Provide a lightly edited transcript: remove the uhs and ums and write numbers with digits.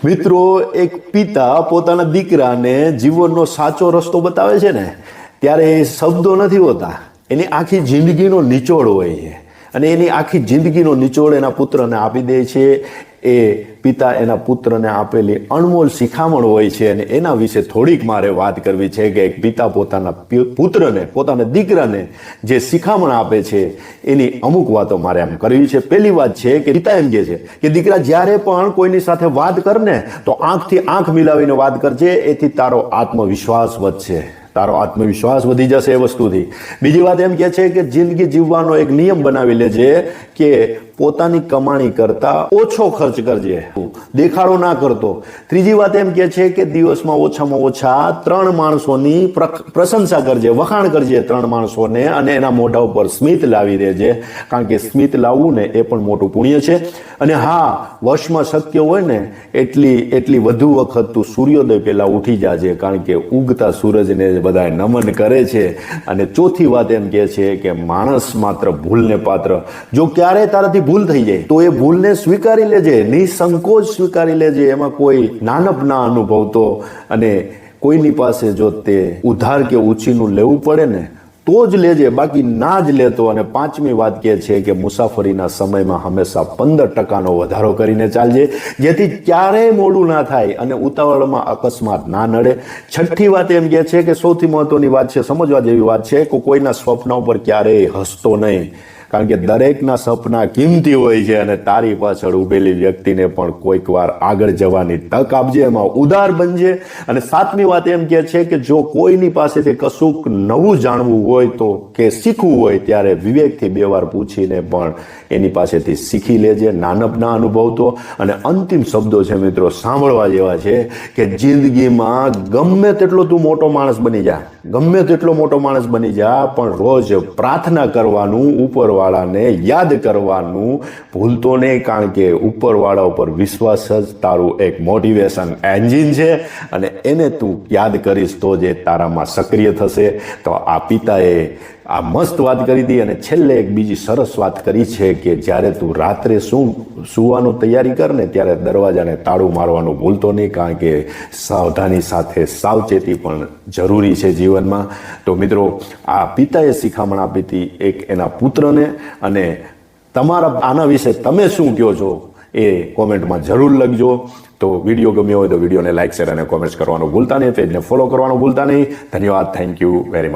મિત્રો, એક પિતા પોતાના દીકરાને જીવનનો સાચો રસ્તો બતાવે છે ને, ત્યારે એ શબ્દો નથી હોતા, એની આખી જિંદગીનો નિચોડ હોય છે. અને એની આખી જિંદગીનો નિચોડ એના પુત્રને આપી દે છે. એ પિતા એના પુત્રને આપેલી અણમોલ શિખામણ હોય છે. અને એના વિશે થોડીક મારે વાત કરવી છે કે એક પિતા પોતાના પુત્રને, પોતાના દીકરાને જે શિખામણ આપે છે એની અમુક વાતો મારે એમ કરવી છે. પહેલી વાત છે કે પિતા એમ કહે છે કે દીકરા, જ્યારે પણ કોઈની સાથે વાત કરને તો આંખથી આંખ મિલાવીને વાત કરજે, એથી તારો આત્મવિશ્વાસ વધશે, તારો આત્મવિશ્વાસ વધી જશે એ વસ્તુથી. બીજી વાત એમ કહે છે કે જિંદગી જીવવાનો એક નિયમ બનાવી લેજે કે પોતાની કમાણી કરતા ઓછો ખર્ચ કરજે, દેખાડો ના કરતો. ત્રીજી વાત એમ કહે છે કે દિવસમાં ઓછામાં ઓછા 3 માણસોની પ્રશંસા કરજે, વખાણ કરજે 3 માણસોને, અને એના મોઢા ઉપર સ્મિત લાવી દેજે, કારણ કે સ્મિત લાવવું ને એ પણ મોટું પુણ્ય છે. અને હા, વર્ષમાં શક્ય હોય ને એટલી વધુ વખત તું સૂર્યોદય પહેલા ઉઠી જાજે, કારણ કે ઉગતા સૂરજને બધા નમન કરે છે. અને ચોથી વાત એમ કહે છે કે માણસ માત્ર ભૂલને પાત્ર. જો ક્યારેય તારાથી ભૂલ થઈ જાય તો એ ભૂલને સ્વીકારી લેજે, નિસંકોચ સ્વીકારી લેજે, એમાં કોઈ નાનપ ના અનુભવતો. અને કોઈની પાસે જો તે ઉધાર કે ઉછીનું લેવું પડે ને તો જ લેજે, બાકી ના જ લેતો. અને 5મી વાત કહે છે કે મુસાફરીના સમયમાં હંમેશા 15% વધારો કરીને ચાલજે, જેથી ક્યારેય મોડું ના થાય અને ઉતાવળમાં અકસ્માત ના નડે. 6ઠ્ઠી વાત એમ કહે છે કે સૌથી મહત્વની વાત છે, સમજવા જેવી વાત છે કે કોઈના સ્વપ્ન ઉપર ક્યારેય હસતો નહીં, કારણ કે દરેકના સપના કિંમતી હોય છે. અને તારી પાછળ ઉભેલી વ્યક્તિને પણ કોઈક વાર આગળ જવાની તક આપજે, એમાં ઉદાર બનજે. અને 7મી વાત એમ કહે છે કે જો કોઈની પાસેથી કશુંક નવું જાણવું હોય તો કે શીખવું હોય, ત્યારે વિવેકથી 2 વાર પૂછીને પણ એની પાસેથી શીખી લેજે, નાનપ ના અનુભવતો. અને અંતિમ શબ્દો છે મિત્રો, સાંભળવા જેવા છે કે જિંદગીમાં ગમે તેટલો તું મોટો માણસ બની જા, ગમે તેટલો મોટો માણસ બની જા, પણ રોજ પ્રાર્થના કરવાનું, ઉપરવાળાને યાદ કરવાનું ભૂલતો નહીં, કારણ કે ઉપરવાળા ઉપર વિશ્વાસ જ તારું એક મોટિવેશન એન્જિન છે. અને એને તું યાદ કરીશ તો જ એ તારામાં સક્રિય થશે. તો આ પિતાએ આ મસ્ત વાત કરી હતી. અને છેલ્લે એક બીજી સરસ વાત કરી છે કે જ્યારે તું રાત્રે સુવાનું તૈયારી કર ને, ત્યારે દરવાજાને તાળું મારવાનું ભૂલતો નહીં, કારણ કે સાવધાની સાથે સાવચેતી પણ જરૂરી છે જીવનમાં. તો મિત્રો, આ પિતાએ શિખામણ આપી હતી એક એના પુત્રને. અને તમારા આના વિશે તમે શું કહો છો એ કોમેન્ટમાં જરૂર લખજો. તો વિડીયો ગમ્યો હોય તો વિડીયોને લાઇક, શેર અને કોમેન્ટ્સ કરવાનું ભૂલતા નહીં, પેજને ફોલો કરવાનું ભૂલતા નહીં. ધન્યવાદ. Thank you very much.